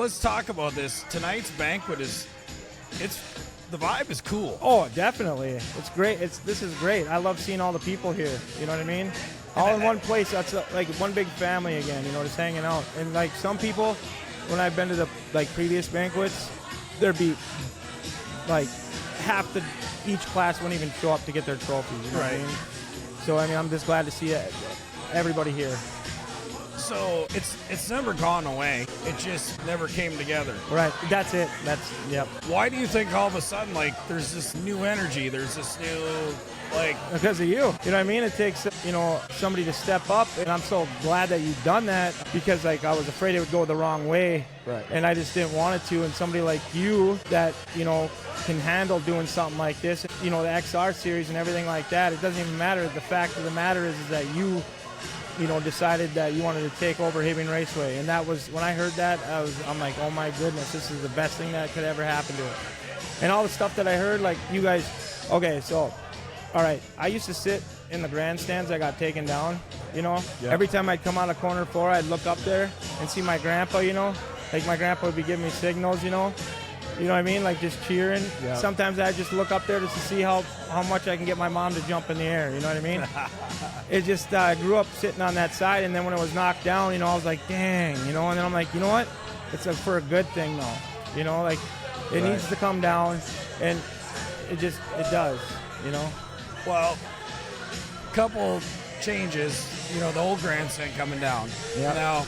let's talk about this. Tonight's banquet the vibe is cool. Oh, definitely. It's great. This is great. I love seeing all the people here. You know what I mean? All in one place. That's like one big family again, you know, just hanging out. And like some people, when I've been to the like previous banquets, there'd be like each class wouldn't even show up to get their trophies. You know what I mean? So I mean, I'm just glad to see everybody here. So it's never gone away. It just never came together. Right. That's it. Yep. Why do you think all of a sudden, like, there's this new energy? There's this new, like... Because of you. You know what I mean? It takes, you know, somebody to step up. And I'm so glad that you've done that because, like, I was afraid it would go the wrong way. Right. And I just didn't want it to. And somebody like you that, you know, can handle doing something like this, you know, the XR series and everything like that, it doesn't even matter. The fact of the matter is that you know, decided that you wanted to take over Hibbing Raceway. And that was, when I heard that, I'm like, oh my goodness, this is the best thing that could ever happen to it. And all the stuff that I heard, like you guys, okay, so, all right, I used to sit in the grandstands that got taken down, you know. Yeah. Every time I'd come out of corner 4, I'd look up there and see my grandpa, you know. Like my grandpa would be giving me signals, you know. You know what I mean? Like just cheering. Yeah. Sometimes I just look up there just to see how much I can get my mom to jump in the air. You know what I mean? It just, I grew up sitting on that side, and then when it was knocked down, you know, I was like, dang, you know, and then I'm like, you know what? It's for a good thing, though. You know, like it needs to come down, and it does, you know? Well, couple changes, you know, the old grandstand coming down. Yeah. Now,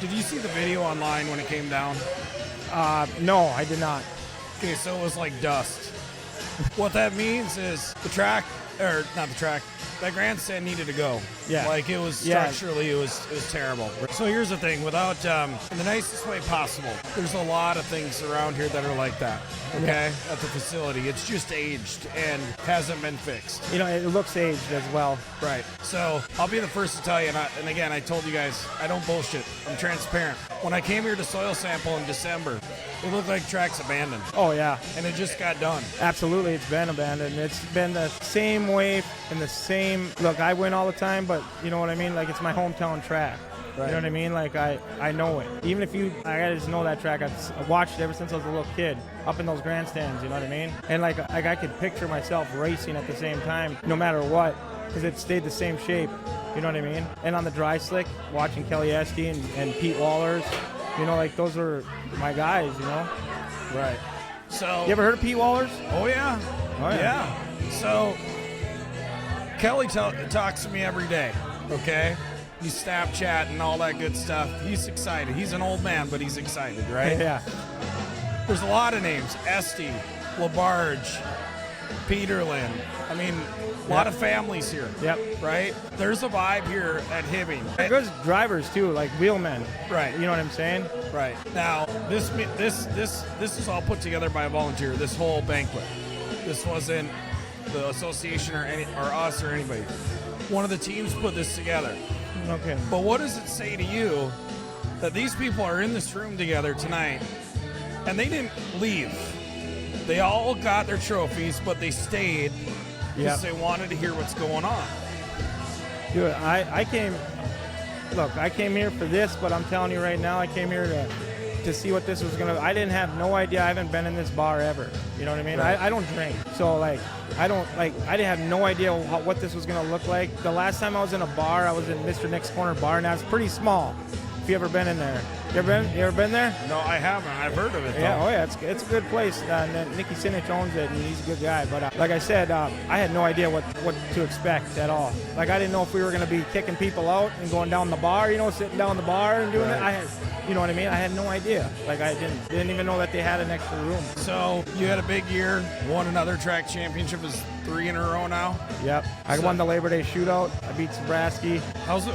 did you see the video online when it came down? No, I did not. Okay, so it was like dust. What that means is the track, or not the track, that grandstand needed to go. Yeah. Like it was structurally, it was terrible. So here's the thing, without, in the nicest way possible, there's a lot of things around here that are like that, okay, at the facility. It's just aged and hasn't been fixed. You know, it looks aged as well. Right. So I'll be the first to tell you, and again, I told you guys, I don't bullshit. I'm transparent. When I came here to soil sample in December, it looked like track's abandoned. Oh, yeah. And it just got done. Absolutely, it's been abandoned. It's been the same way and the same. Look, I win all the time, but you know what I mean? Like, it's my hometown track. Right. You know what I mean? Like, I know it. Even if I just know that track. I've watched it ever since I was a little kid, up in those grandstands, you know what I mean? And like I could picture myself racing at the same time, no matter what, because it stayed the same shape. You know what I mean? And on the dry slick, watching Kelly Esty and Pete Wallers, you know, like those are my guys, you know? Right. So you ever heard of Pete Wallers? Oh, yeah. Oh, yeah. So Kelly talks to me every day, okay? He's Snapchat and all that good stuff. He's excited. He's an old man, but he's excited, right? Yeah. There's a lot of names. Esty, LaBarge, Peterlin. I mean, a lot of families here. Yep. Right? There's a vibe here at Hibbing. There's drivers, too, like wheelmen. Right. You know what I'm saying? Right. Now, this is all put together by a volunteer, this whole banquet. This wasn't the association or us or anybody. One of the teams put this together. Okay. But what does it say to you that these people are in this room together tonight and they didn't leave? They all got their trophies, but they stayed because they wanted to hear what's going on. Dude, I came here for this, but I'm telling you right now, I came here to see what this was going to. I didn't have no idea. I haven't been in this bar ever. You know what I mean? Right. I don't drink. So, like, I didn't have no idea what this was going to look like. The last time I was in a bar, I was in Mr. Nick's Corner Bar. Now, it's pretty small. If you ever been in there. You ever been there? No, I haven't. I've heard of it, though. Yeah, oh yeah, it's a good place. And Nicky Sinich owns it, and he's a good guy. But like I said, I had no idea what to expect at all. Like, I didn't know if we were going to be kicking people out and going down the bar, you know, sitting down the bar and doing it. You know what I mean? I had no idea. Like, I didn't even know that they had an extra room. So you had a big year, won another track championship, is 3 in a row now. Yep. I won the Labor Day shootout. I beat Zabrowski. How's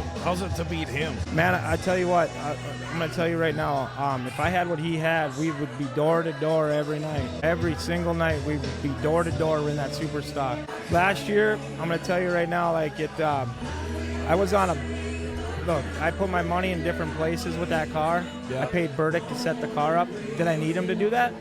it to beat him? Man, I tell you what, I'm going to tell you right now, if I had what he had, we would be door to door every night. Every single night, we would be door to door in that super stock. Last year, I'm going to tell you right now, like I was on look, I put my money in different places with that car. Yeah. I paid Burdick to set the car up. Did I need him to do that?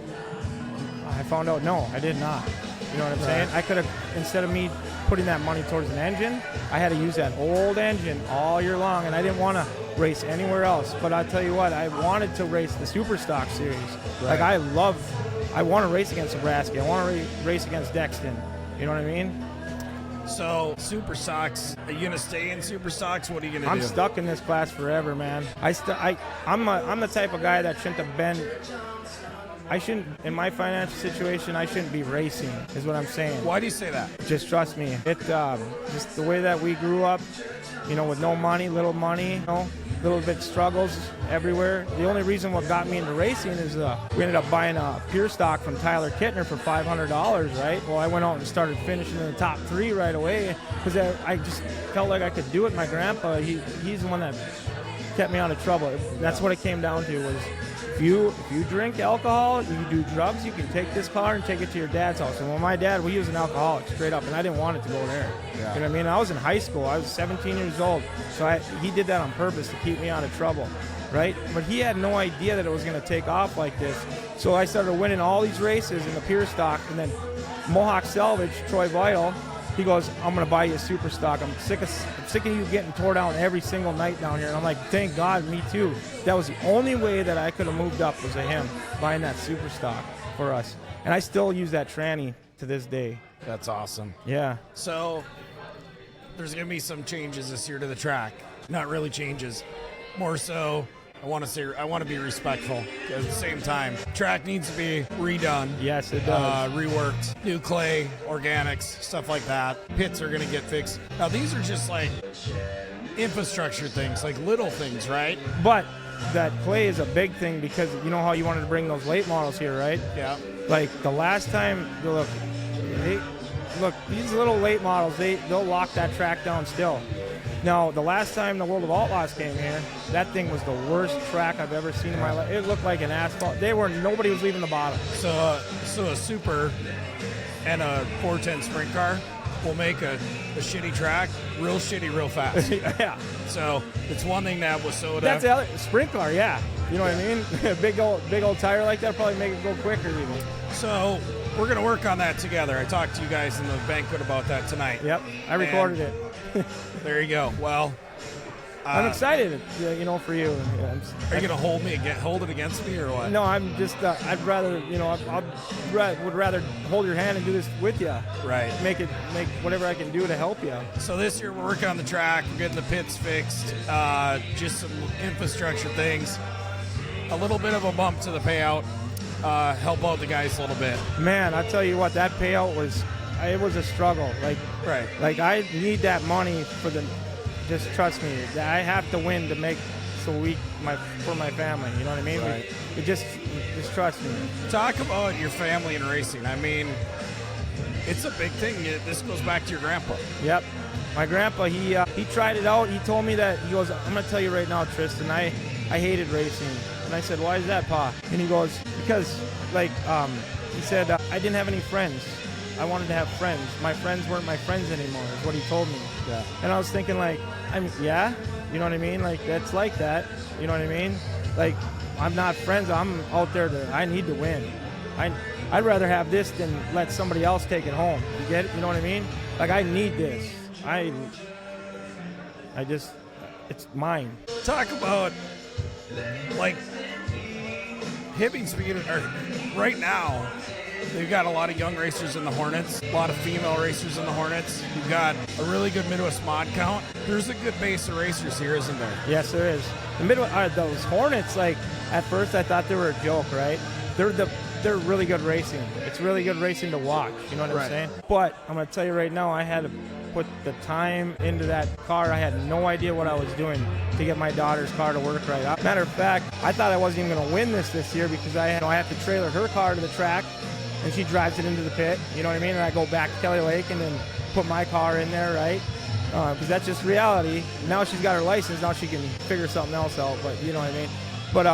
I found out, no, I did not. You know what I'm saying? I could have, instead of me putting that money towards an engine, I had to use that old engine all year long, and I didn't want to race anywhere else. But I'll tell you what, I wanted to race the Super Stock Series. Right. Like, I want to race against Nebraska. I want to race against Dexton. You know what I mean? So, Super Stocks, are you going to stay in Super Stocks? What are you going to do? I'm stuck in this class forever, man. I'm the type of guy that shouldn't have been. I shouldn't, in my financial situation, I shouldn't be racing, is what I'm saying. Why do you say that? Just trust me. Just the way that we grew up, you know, with no money, little money, you know, little bit struggles everywhere. The only reason what got me into racing is we ended up buying a pure stock from Tyler Kittner for $500, right? Well, I went out and started finishing in the top 3 right away because I just felt like I could do it. My grandpa, he's the one that kept me out of trouble. That's what it came down to was, if you drink alcohol, you do drugs, you can take this car and take it to your dad's house. And well, my dad, he was an alcoholic straight up, and I didn't want it to go there. Yeah. You know what I mean? I was in high school. I was 17 years old. So he did that on purpose to keep me out of trouble, right? But he had no idea that it was going to take off like this. So I started winning all these races in the pure stock, and then Mohawk Salvage, Troy Vital, he goes, I'm going to buy you a Super Stock. I'm sick of you getting tore down every single night down here. And I'm like, thank God, me too. That was the only way that I could have moved up was to him buying that Super Stock for us. And I still use that tranny to this day. That's awesome. Yeah. So, there's going to be some changes this year to the track. Not really changes. More so, I want to be respectful. At the same time, track needs to be redone. Yes, it does. Reworked. New clay, organics, stuff like that. Pits are going to get fixed. Now, these are just like infrastructure things, like little things, right? But that clay is a big thing because you know how you wanted to bring those late models here, right? Yeah. Like the last time, look, these little late models, they'll lock that track down still. Now, the last time the World of Outlaws came here, that thing was the worst track I've ever seen in my life. It looked like an asphalt. Nobody was leaving the bottom. So a Super and a 410 sprint car will make a shitty track real shitty real fast. Yeah. So it's one thing that WISSOTA. That's the other sprint car, yeah. You know what I mean? A big old tire like that will probably make it go quicker even. So we're going to work on that together. I talked to you guys in the banquet about that tonight. Yep, I recorded it. There you go. Well, I'm excited, you know, for you. Are you going to hold it against me or what? No, I'm just, I'd rather, you know, would rather hold your hand and do this with you. Right. Make whatever I can do to help you. So this year we're working on the track. We're getting the pits fixed. Just some infrastructure things. A little bit of a bump to the payout. Help out the guys a little bit. Man, I tell you what, that payout was a struggle. Right. Like I need that money just trust me. I have to win to make for my family. You know what I mean? Right. Just trust me. Talk about your family and racing. I mean, it's a big thing. This goes back to your grandpa. Yep. My grandpa, he tried it out. He told me that, he goes, I'm going to tell you right now, Tristan, I hated racing. And I said, why is that, Pa? And he goes, because, he said, I didn't have any friends. I wanted to have friends. My friends weren't my friends anymore, is what he told me. Yeah. And I was thinking, yeah, you know what I mean? Like, that's like that. You know what I mean? Like, I'm not friends. I'm out there I need to win. I'd rather have this than let somebody else take it home. You get it? You know what I mean? Like, I need this. It's mine. Talk about, Hibbing Speedway, right now, they've got a lot of young racers in the Hornets, a lot of female racers in the Hornets. You've got a really good Midwest mod count. There's a good base of racers here, isn't there? Yes, there is. The Midwest, those Hornets, at first I thought they were a joke, right? They're really good racing. It's really good racing to watch, you know what I'm saying? But I'm going to tell you right now, I had to put the time into that car. I had no idea what I was doing to get my daughter's car to work right. Matter of fact, I thought I wasn't even going to win this year because I have to trailer her car to the track, and she drives it into the pit, you know what I mean? And I go back to Kelly Lake and then put my car in there, right? Because that's just reality. Now she's got her license, now she can figure something else out, but you know what I mean? But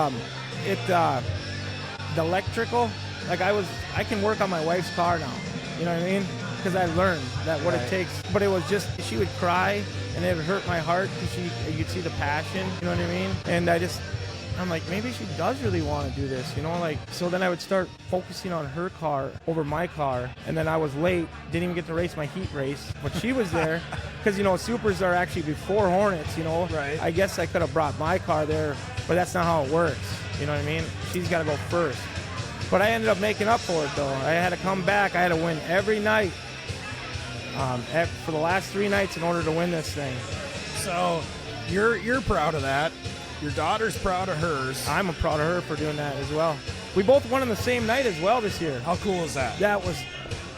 the electrical, I can work on my wife's car now, you know what I mean? Because I learned that what it takes. But it was just, she would cry and it would hurt my heart because you'd see the passion, you know what I mean? And I'm like, maybe she does really want to do this, you know, like, so then I would start focusing on her car over my car, and then I was late, didn't even get to race my heat race, but she was there, because, you know, supers are actually before Hornets, you know. Right. I guess I could have brought my car there, but that's not how it works, you know what I mean? She's got to go first. But I ended up making up for it, though. I had to come back. I had to win every night for the last 3 nights in order to win this thing. So you're proud of that. Your daughter's proud of hers. I'm proud of her for doing that as well. We both won on the same night as well this year. How cool is that? That was,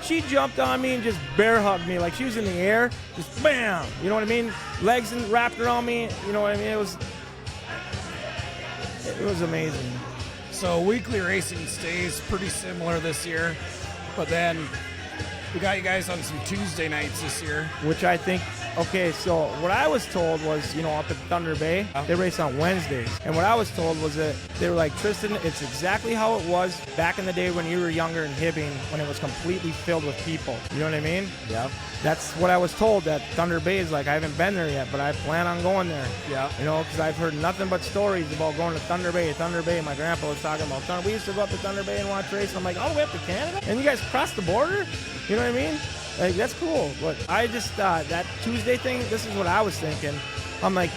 she jumped on me and just bear hugged me like she was in the air, just bam. You know what I mean? Legs wrapped around me. You know what I mean? It was amazing. So weekly racing stays pretty similar this year, but then we got you guys on some Tuesday nights this year. Which I think, okay, so what I was told was, you know, up at Thunder Bay, they race on Wednesdays. And what I was told was that they were like, Tristan, it's exactly how it was back in the day when you were younger in Hibbing, when it was completely filled with people. You know what I mean? Yeah. That's what I was told, that Thunder Bay is like. I haven't been there yet, but I plan on going there. Yeah. You know, because I've heard nothing but stories about going to Thunder Bay. Thunder Bay, my grandpa was talking about Thunder. We used to go up to Thunder Bay and watch race. And I'm like, all the way up to Canada? And you guys crossed the border? You know what I mean? Like, that's cool. But I just thought that Tuesday thing, this is what I was thinking. I'm like,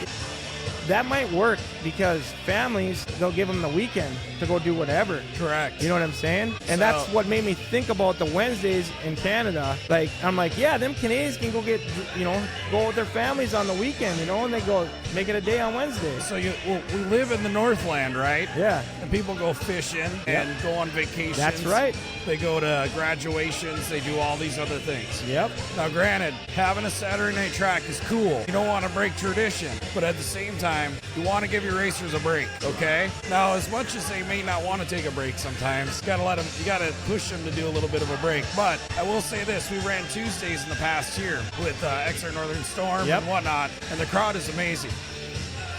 that might work because families, they'll give them the weekend to go do whatever. Correct. You know what I'm saying? And that's what made me think about the Wednesdays in Canada. Like, I'm like, yeah, them Canadians can go get, you know, go with their families on the weekend, you know, and they go make it a day on Wednesday. So we live in the Northland, right? Yeah. And people go fishing and go on vacations. That's right. They go to graduations. They do all these other things. Yep. Now, granted, having a Saturday night track is cool. You don't want to break tradition, but at the same time, you want to give your racers a break, okay? Now, as much as they may not want to take a break sometimes, you got to push them to do a little bit of a break. But I will say this, we ran Tuesdays in the past year with XR Northern Storm and whatnot, and the crowd is amazing.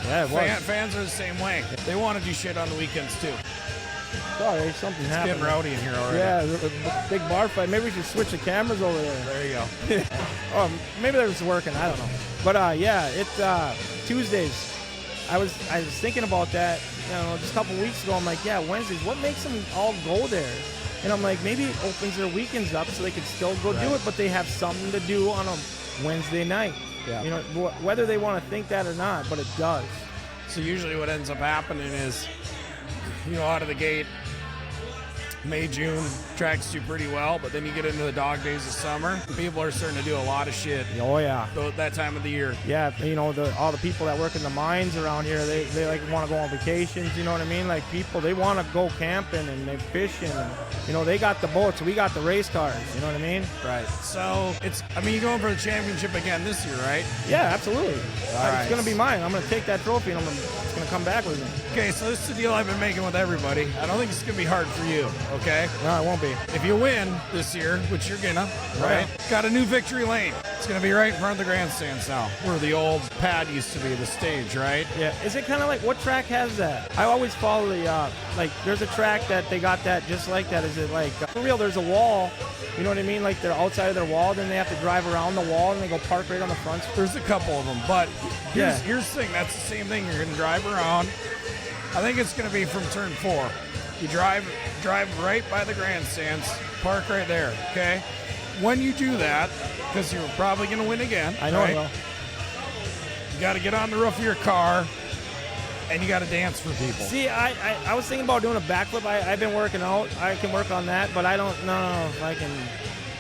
Yeah, it was. Fans are the same way. They want to do shit on the weekends, too. Sorry, something happened. It's getting rowdy in here already. Yeah, the big bar fight. Maybe we should switch the cameras over there. There you go. Oh, maybe that was working. I don't know. But yeah, it's Tuesdays. I was thinking about that, you know, just a couple weeks ago. I'm like, yeah, Wednesdays. What makes them all go there? And I'm like, maybe it opens their weekends up so they can still go do it, but they have something to do on a Wednesday night. Yeah. You know, whether they want to think that or not, but it does. So usually what ends up happening is, you know, out of the gate, May, June tracks do pretty well, but then you get into the dog days of summer, people are starting to do a lot of shit. Oh yeah. That time of the year. Yeah, you know, all the people that work in the mines around here, they like want to go on vacations, you know what I mean? Like people, they want to go camping and they fishing, and, you know, they got the boats, we got the race cars, you know what I mean? Right. So you're going for the championship again this year, right? Yeah, absolutely. Right. It's going to be mine. I'm going to take that trophy and it's going to come back with me. Okay, so this is the deal I've been making with everybody. I don't think it's going to be hard for you, okay? No, it won't be. If you win this year, which you're gonna, right? Got a new victory lane. It's gonna be right in front of the grandstands now, where the old pad used to be, the stage, right? Yeah. Is it kind of like, what track has that? I always follow the, like, there's a track that they got that just like that. Is it like, for real, there's a wall, you know what I mean? Like they're outside of their wall, then they have to drive around the wall and they go park right on the front. There's a couple of them, but here's the thing. That's the same thing. You're gonna drive around. I think it's gonna be from turn 4. You drive right by the grandstands, park right there, okay? When you do that, because you're probably going to win again, I know right? I will. You got to get on the roof of your car, and you got to dance for people. See, I was thinking about doing a backflip. I've been working out. I can work on that, but I don't know if I can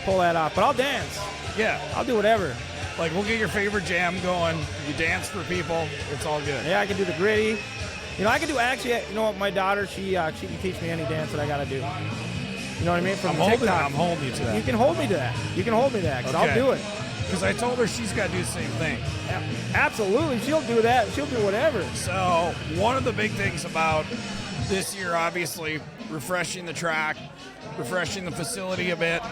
pull that off. But I'll dance. Yeah. I'll do whatever. Like, we'll get your favorite jam going. You dance for people. It's all good. Yeah, I can do the gritty. You know, I can do, actually, you know what, my daughter, she can teach me any dance that I got to do. You know what I mean? From I'm holding you to that. You can hold me to that. You can hold me to that, because I'll do it. Because I told her she's got to do the same thing. Yeah, absolutely. She'll do that. She'll do whatever. So, one of the big things about this year, obviously, refreshing the track, refreshing the facility a bit.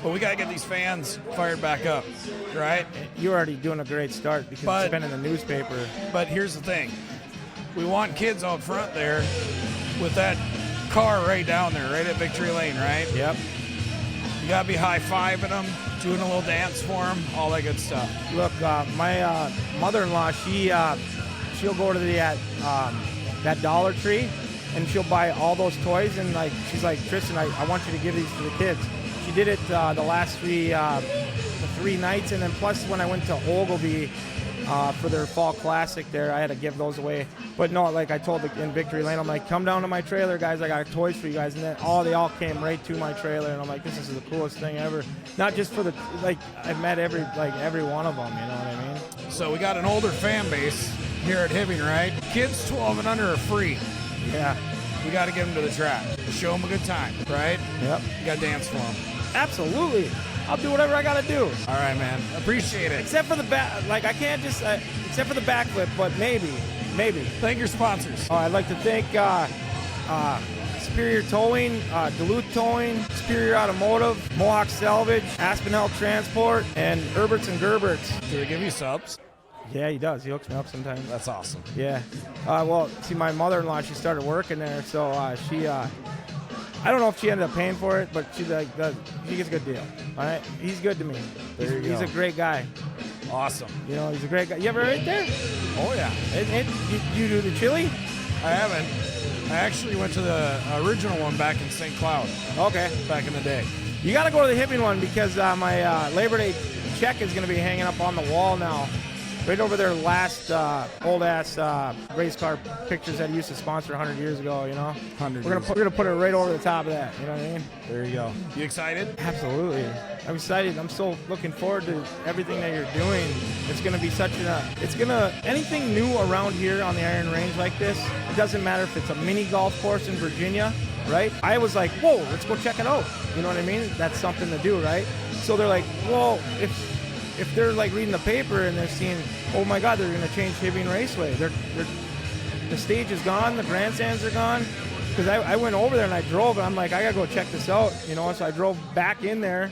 But we got to get these fans fired back up, right? You're already doing a great start because it's been in the newspaper. But here's the thing. We want kids out front there with that car right down there, right at Victory Lane, right? Yep. You got to be high-fiving them, doing a little dance for them, all that good stuff. Look, my mother-in-law, she'll go to the that Dollar Tree, and she'll buy all those toys. And like she's like, Tristan, I want you to give these to the kids. She did it the last three nights, and then plus when I went to Ogilvy for their fall classic there, I had to give those away. But no, like I told in Victory Lane, I'm like, come down to my trailer, guys. I got toys for you guys. And then they all came right to my trailer, and I'm like, this is the coolest thing ever. Not just for I met every one of them. You know what I mean? So we got an older fan base here at Hibbing, right? Kids 12 and under are free. Yeah. We got to get them to the track. Show them a good time, right? Yep. You got to dance for them. Absolutely. I'll do whatever I got to do. All right, man. Appreciate it. Except for the I can't just, except for the backflip, but maybe. Thank your sponsors. I'd like to thank Superior Towing, Duluth Towing, Superior Automotive, Mohawk Salvage, Aspinall Transport, and Herberts and Gerberts. Do they give you subs? Yeah, he does. He hooks me up sometimes. That's awesome. Yeah. Well, see, my mother-in-law, she started working there, so she, I don't know if she ended up paying for it, but she gets a good deal. All right? He's good to me. He's a great guy. Awesome. You know, he's a great guy. You ever right there? Oh, yeah. You do the chili? I haven't. I actually went to the original one back in St. Cloud. Okay. Back in the day. You got to go to the Hibbing one because my Labor Day check is going to be hanging up on the wall now. Right over their last old-ass race car pictures that used to sponsor 100 years ago, you know? We're gonna put it right over the top of that, you know what I mean? There you go. You excited? Absolutely. I'm excited. I'm so looking forward to everything that you're doing. It's gonna be anything new around here on the Iron Range like this, it doesn't matter if it's a mini golf course in Virginia, right? I was like, whoa, let's go check it out. You know what I mean? That's something to do, right? So they're like, well, if they're like reading the paper and they're seeing, oh my God, they're going to change Hibbing Raceway. The stage is gone, the grandstands are gone. Because I went over there and I drove, and I'm like, I got to go check this out, you know. So I drove back in there,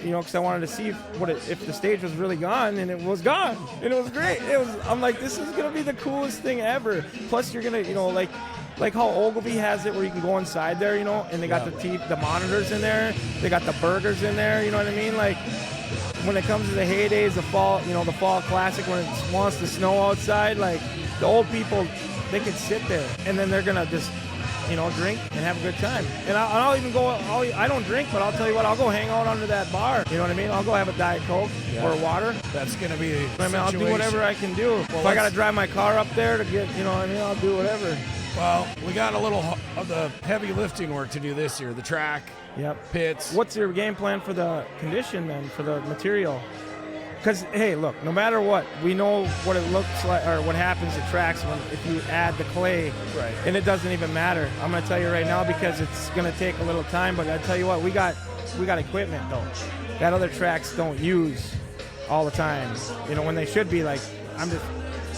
you know, because I wanted to see if the stage was really gone, and it was gone, and it was great. I'm like, this is going to be the coolest thing ever. Plus, you're going to, you know, like how Ogilvy has it where you can go inside there, you know, and they got the monitors in there, they got the burgers in there, you know what I mean? Like, when it comes to the heydays, the fall classic, when it wants to snow outside, like the old people, they can sit there and then they're gonna just, you know, drink and have a good time. And I'll even go. I don't drink, but I'll tell you what, I'll go hang out under that bar. You know what I mean? I'll go have a Diet Coke or water. That's gonna be. I'll do whatever I can do. Well, if I gotta drive my car up there to get, you know what I mean, I'll do whatever. Well, we got a little of the heavy lifting work to do this year. The track. Yep. Pits. What's your game plan for the condition then, for the material? Because, hey, look, no matter what, we know what it looks like or what happens at tracks if you add the clay. Right. And it doesn't even matter. I'm going to tell you right now because it's going to take a little time, but I tell you what, we got equipment, though, that other tracks don't use all the time. You know, when they should be, like, I'm just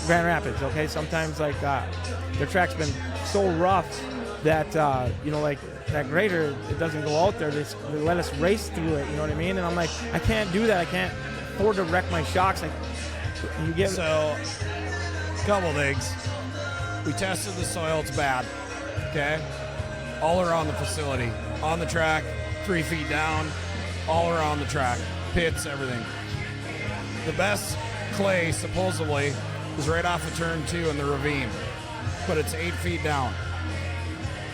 Grand Rapids, okay? Sometimes, like, their track's been so rough that, you know, like, that grader, it doesn't go out there. They let us race through it, you know what I mean? And I'm like, I can't do that. I can't afford to wreck my shocks. Like, you get so, couple things. We tested the soil. It's bad, okay? All around the facility. On the track, 3 feet down, all around the track. Pits, everything. The best clay, supposedly, is right off of turn 2 in the ravine. But it's 8 feet down.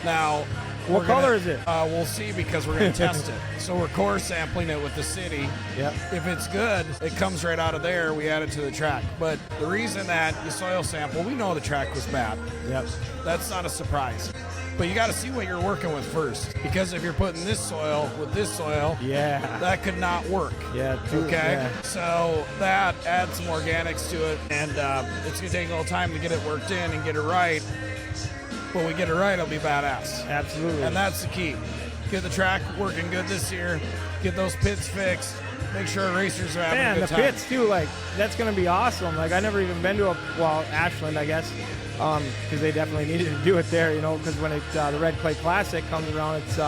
Now, what color is it? We'll see because we're going to test it. So we're core sampling it with the city. Yep. If it's good, it comes right out of there. We add it to the track. But the reason that you soil sample, we know the track was bad. Yep. That's not a surprise. But you got to see what you're working with first. Because if you're putting this soil with this soil, that could not work. Yeah. Okay? Yeah. So that adds some organics to it. And it's going to take a little time to get it worked in and get it right. When we get it right, it'll be badass. Absolutely. And that's the key. Get the track working good this year. Get those pits fixed. Make sure our racers are having a good time. Man, the pits, too, like, that's going to be awesome. Like, I never even been to Ashland, I guess, because they definitely needed to do it there, you know, because when the Red Clay Classic comes around, it's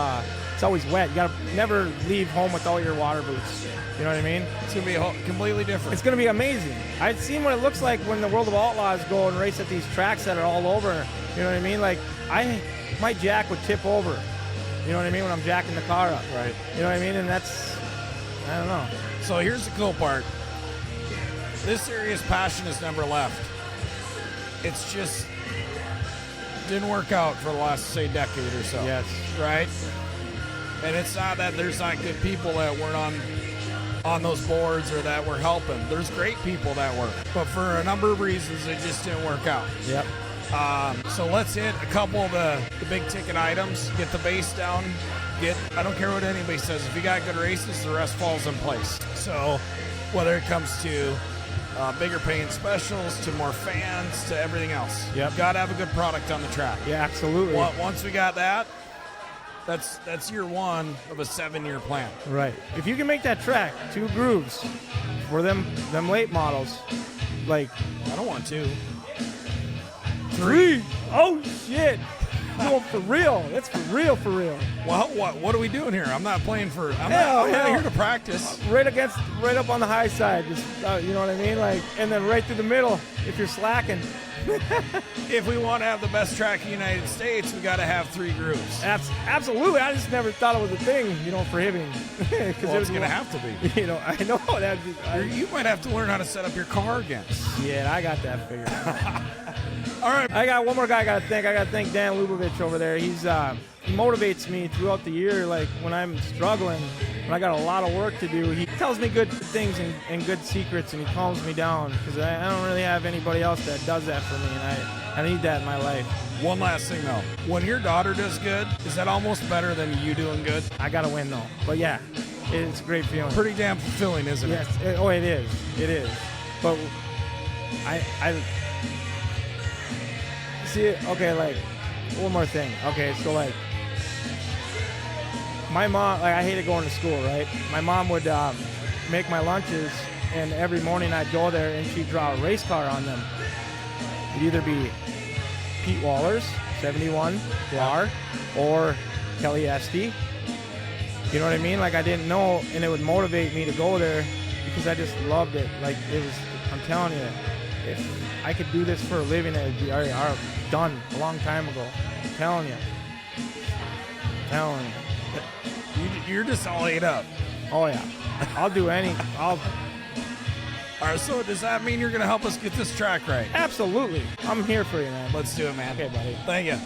always wet. You got to never leave home without your water boots. You know what I mean? It's going to be completely different. It's going to be amazing. I've seen what it looks like when the World of Outlaws go and race at these tracks that are all over. You know what I mean? Like, my jack would tip over. You know what I mean? When I'm jacking the car up. Right. You know what I mean? And that's, I don't know. So here's the cool part. This area's passion has never left. It's just didn't work out for the last, say, decade or so. Yes. Right? And it's not that there's not good people that weren't on those boards or that were helping. There's great people that were. But for a number of reasons, it just didn't work out. Yep. So let's hit a couple of the big ticket items. Get the base down. I don't care what anybody says. If you got good races, the rest falls in place. So whether it comes to bigger paying specials, to more fans, to everything else. Yep. Got to have a good product on the track. Yeah, absolutely. Once we got that, that's year one of a 7-year plan. Right. If you can make that track 2 grooves for them late models, like I don't want 2. 3. Oh shit! Going for real. That's for real. For real. Well, what are we doing here? I'm not playing for. I'm Hell, not here to practice. Right up on the high side. Just, you know what I mean? Like, and then right through the middle if you're slacking. If we want to have the best track in the United States, we got to have 3 grooves. Absolutely. I just never thought it was a thing, for Hibbing. Well, it's going to have to be. I know that. You might have to learn how to set up your car again. Yeah, I got that figured out. All right. I got one more guy I got to thank. I got to thank Dan Lubovich over there. He motivates me throughout the year. Like when I'm struggling, when I got a lot of work to do, he tells me good things and good secrets, and he calms me down because I don't really have anybody else that does that for me, and I need that in my life. One last thing though, when your daughter does good, is that almost better than you doing good? I got to win though. But yeah, it's a great feeling. Pretty damn fulfilling, isn't it? Yes. It is. It is. But I see it. Okay, like one more thing. Okay, so like my mom, like I hated going to school, right? My mom would make my lunches, and every morning I'd go there and she'd draw a race car on them. It'd either be Pete Waller's 71 R or Kelly Esty. You know what I mean? Like I didn't know, and it would motivate me to go there because I just loved it. Like it was, I'm telling you, if I could do this for a living, it would be already done a long time ago. I'm telling you. You're just all ate up. Oh yeah. I'll do All right, so does that mean you're going to help us get this track right? Absolutely. I'm here for you, man. Let's do it, man. Okay, buddy. Thank you.